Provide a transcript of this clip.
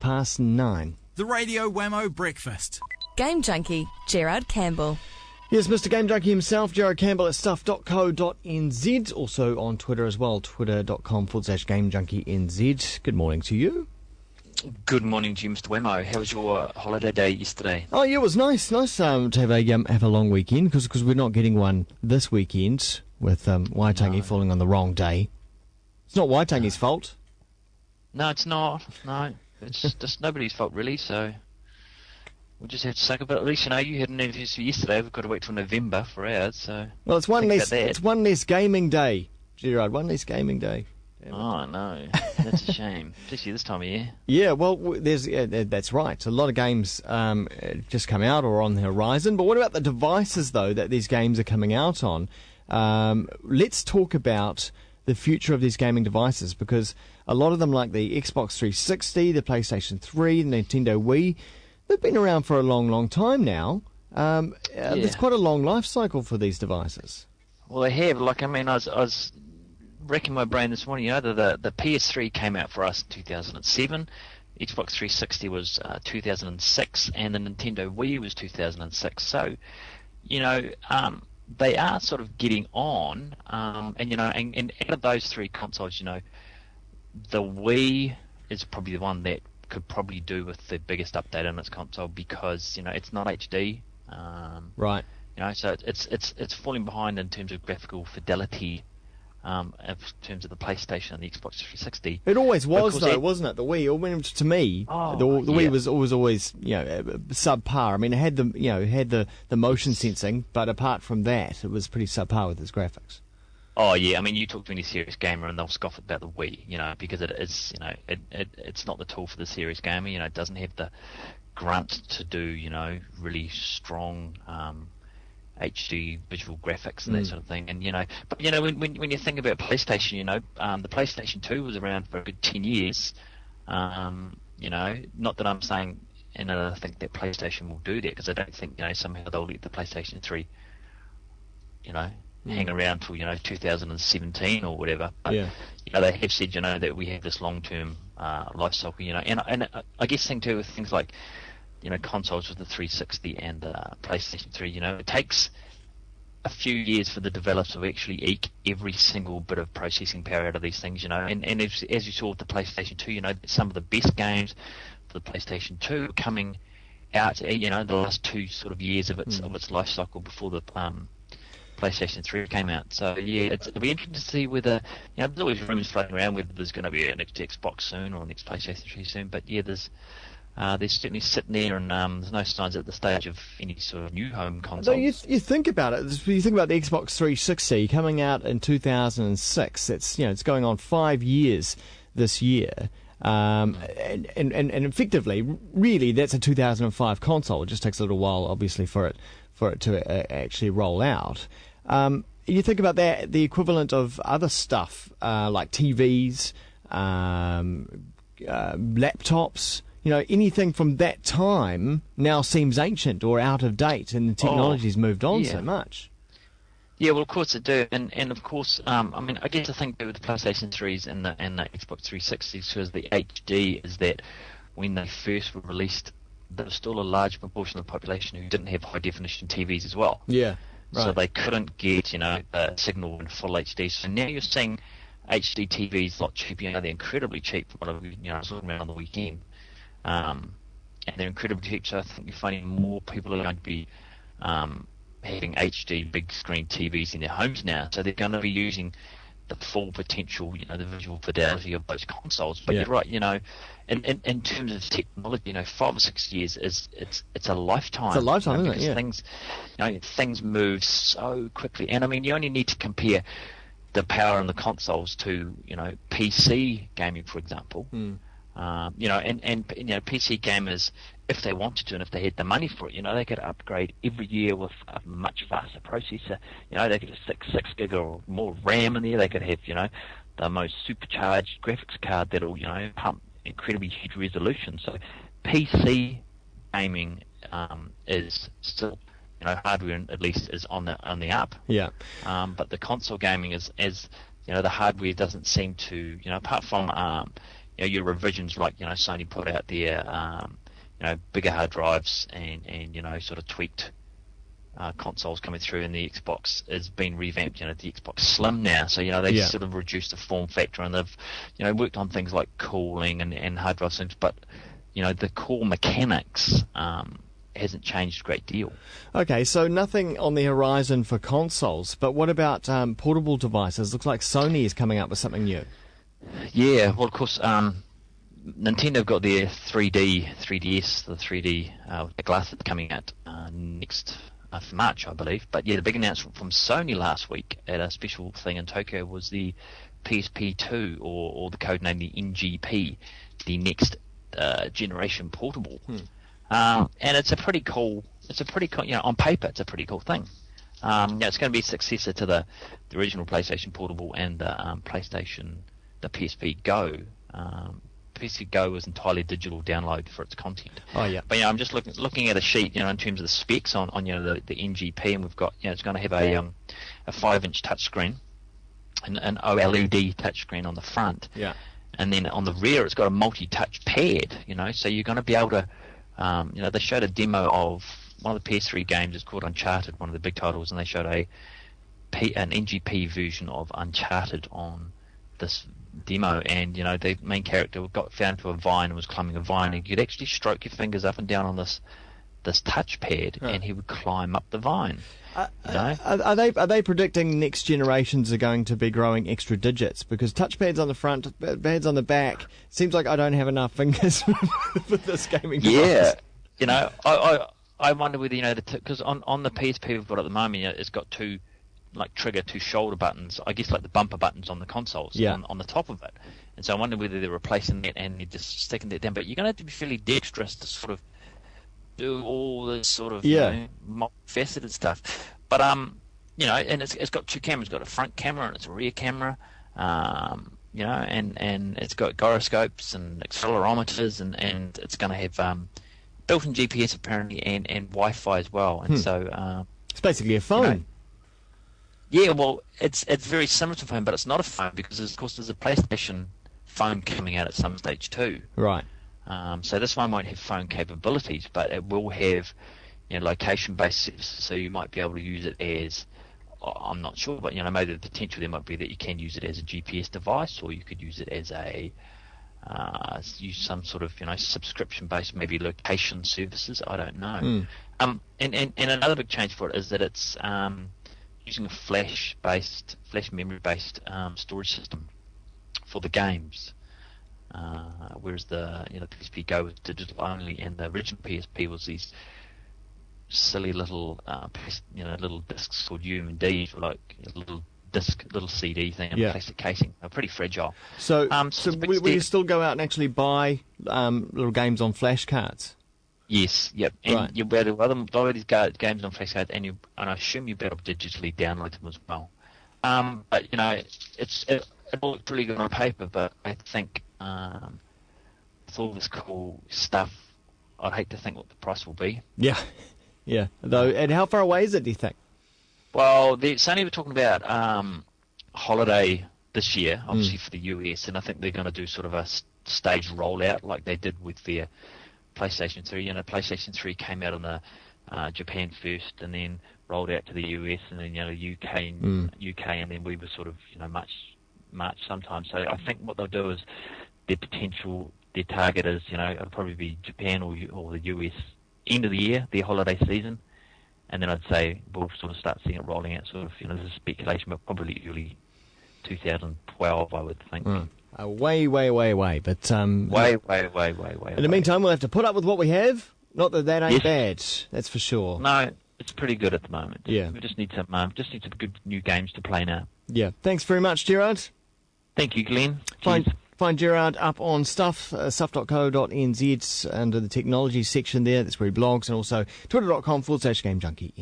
9:30. The Radio Wammo Breakfast. Game Junkie, Gerard Campbell. Yes, Mr. Game Junkie himself, Gerard Campbell at stuff.co.nz. Also on Twitter as well, twitter.com/GameJunkieNZ. Good morning to you. Good morning to you, Mr. Wammo. How was your holiday day yesterday? Oh, yeah, it was nice. Nice to have a long weekend, because we're not getting one this weekend with Waitangi falling on the wrong day. It's not Waitangi's fault. No, it's not. No, it's just nobody's fault, really, so we'll just have to suck it. But at least, you had an anniversary yesterday. We've got to wait till November for ours, so... Well, it's one less gaming day, Gerard. One less gaming day. Oh, no. That's a shame, especially this time of year. Yeah, well, that's right. A lot of games just come out or on the horizon. But what about the devices, though, that these games are coming out on? Let's talk about the future of these gaming devices, because a lot of them, like the Xbox 360, the PlayStation 3, the Nintendo Wii, they've been around for a long, long time now. There's quite a long life cycle for these devices. Well, they have. I was wrecking my brain this morning. The PS3 came out for us in 2007, Xbox 360 was 2006, and the Nintendo Wii was 2006. So, they are sort of getting on, and out of those three consoles, the Wii is probably the one that could probably do with the biggest update on its console, because it's not HD. Right. So it's falling behind in terms of graphical fidelity. In terms of the PlayStation and the Xbox 360. It always was, though, wasn't it? The Wii, to me, the Wii was always subpar. I mean, it had the motion sensing, but apart from that, it was pretty subpar with its graphics. Oh yeah, I mean, you talk to any serious gamer and they'll scoff about the Wii, because it is, it's not the tool for the serious gamer. It doesn't have the grunt to do, really strong HD visual graphics and that sort of thing. And but when you think about PlayStation, the PlayStation 2 was around for a good 10 years. Not that I'm saying, I think that PlayStation will do that, because I don't think somehow they'll let the PlayStation 3 hang around till 2017 or whatever. But they have said that we have this long-term life cycle. And I guess thing too with things like consoles with the 360 and PlayStation 3, it takes a few years for the developers to actually eke every single bit of processing power out of these things, and as you saw with the PlayStation 2, some of the best games for the PlayStation 2 are coming out, the last 2 sort of years of its life cycle before the PlayStation 3 came out. So it'll be interesting to see whether, there's always rumors floating around whether there's going to be a next Xbox soon or a next PlayStation 3 soon, but they're certainly sitting there, and there's no signs at the stage of any sort of new home console. So you think about it. You think about the Xbox 360 coming out in 2006. It's going on 5 years this year, and effectively, really, that's a 2005 console. It just takes a little while, obviously, for it to actually roll out. You think about that, the equivalent of other stuff like TVs, laptops. Anything from that time now seems ancient or out of date, and the technology's moved on so much. Yeah, well, of course it do, and of course, I guess the thing with the PlayStation 3s and the Xbox 360s, because the HD, is that when they first were released, there was still a large proportion of the population who didn't have high definition TVs as well. Yeah, right. So they couldn't get the signal in full HD. So now you're seeing HD TVs a lot cheaper. They're incredibly cheap. From what I was looking around on the weekend. And they're incredibly cheap, so I think you're finding more people are going to be having HD big screen TVs in their homes now, so they're going to be using the full potential, the visual fidelity of those consoles. But you're right, in terms of technology, 5 or 6 years it's a lifetime. It's a lifetime, isn't it? Things, things move so quickly, and you only need to compare the power in the consoles to PC gaming, for example. PC gamers, if they wanted to and if they had the money for it, they could upgrade every year with a much faster processor. They could have 6 gig or more RAM in there. They could have, the most supercharged graphics card that'll, pump incredibly huge resolution. So PC gaming is still, hardware at least is on the up. Yeah. But the console gaming is the hardware doesn't seem to, apart from your revisions, like Sony put out their bigger hard drives and sort of tweaked consoles coming through, and the Xbox has been revamped. The Xbox Slim now, so they sort of reduced the form factor, and they've worked on things like cooling and hard drive things, but the core mechanics hasn't changed a great deal. Okay, so nothing on the horizon for consoles, but what about portable devices? Looks like Sony is coming up with something new. Yeah, well, of course, Nintendo have got their 3DS, the 3D glass that's coming out next for March, I believe. But yeah, the big announcement from Sony last week at a special thing in Tokyo was the PSP2, or the code name the NGP, the next generation portable. And it's a pretty cool. On paper, it's a pretty cool thing. It's going to be a successor to the original PlayStation Portable and the PlayStation, the PSP Go. PSP Go was entirely digital download for its content. Oh yeah. But I'm just looking at a sheet, in terms of the specs on the NGP, and we've got it's going to have a 5-inch touchscreen, an OLED touchscreen on the front. Yeah. And then on the rear, it's got a multi-touch pad. So you're going to be able to, they showed a demo of one of the PS3 games. It's called Uncharted, one of the big titles, and they showed an NGP version of Uncharted on this demo, and the main character got found to a vine and was climbing a vine, and you could actually stroke your fingers up and down on this touchpad, and he would climb up the vine. Are they predicting next generations are going to be growing extra digits? Because touchpads on the front, pads on the back, seems like I don't have enough fingers for this gaming device. Yeah, I wonder whether because on the PSP we've got at the moment, it's got two shoulder buttons, I guess like the bumper buttons on the consoles on the top of it. And so I wonder whether they're replacing that and they're just sticking that down. But you're going to have to be fairly dexterous to sort of do all this sort of multifaceted stuff. But and it's got two cameras. It's got a front camera and it's a rear camera. And it's got gyroscopes and accelerometers, and it's going to have built-in GPS apparently and Wi-Fi as well. And so it's basically a phone. Yeah, well, it's very similar to a phone, but it's not a phone because, of course, there's a PlayStation phone coming out at some stage too. Right. So this one won't have phone capabilities, but it will have location-based services, so you might be able to use it as, I'm not sure, but maybe the potential there might be that you can use it as a GPS device, or you could use it as use some sort of subscription-based maybe location services. I don't know. And another big change for it is that it's using a flash memory-based storage system for the games, whereas the PSP Go was digital only, and the original PSP was these silly little little discs called UMDs, like little CD thing, and plastic casing. They're pretty fragile. So will you still go out and actually buy little games on flash cards? Yes, yep. And you'll be able to buy these games on flash cards, and I assume you'll be able to digitally download them as well. But it looks really good on paper, but I think with all this cool stuff, I'd hate to think what the price will be. Yeah. Though, and how far away is it, do you think? Well, Sony were talking about holiday this year, obviously for the US, and I think they're going to do sort of a staged rollout like they did with their PlayStation 3. PlayStation 3 came out on the Japan first, and then rolled out to the US, and then UK, and then we were sort of March sometime. So I think what they'll do is their target is it'll probably be Japan or the US end of the year, their holiday season, and then I'd say we'll sort of start seeing it rolling out. Sort of this is speculation, but probably early 2012, I would think. Way, but way. In the meantime, we'll have to put up with what we have. Not that ain't bad, that's for sure. No, it's pretty good at the moment. Yeah, we just need some good new games to play now. Yeah, thanks very much, Gerard. Thank you, Glenn. Find Gerard up on stuff.co.nz under the technology section there. That's where he blogs, and also twitter.com/GameJunkie.